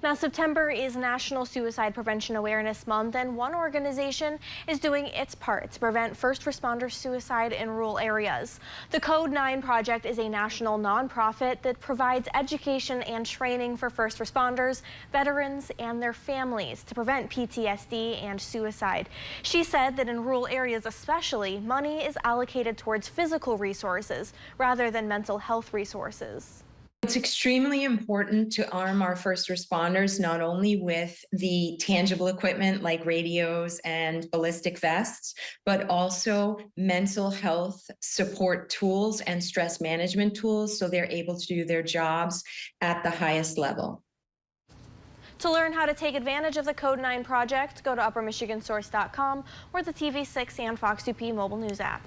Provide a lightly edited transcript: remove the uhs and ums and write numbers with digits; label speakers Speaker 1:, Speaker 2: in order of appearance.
Speaker 1: Now, September is National Suicide Prevention Awareness Month, and one organization is doing its part to prevent first responder suicide in rural areas. The Code 9 Project is a national nonprofit that provides education and training for first responders, veterans, and their families to prevent PTSD and suicide. She said that in rural areas especially, money is allocated towards physical resources rather than mental health resources.
Speaker 2: It's extremely important to arm our first responders not only with the tangible equipment like radios and ballistic vests, but also mental health support tools and stress management tools so they're able to do their jobs at the highest level.
Speaker 1: To learn how to take advantage of the Code 9 project, go to uppermichigansource.com or the TV6 and Fox UP mobile news app.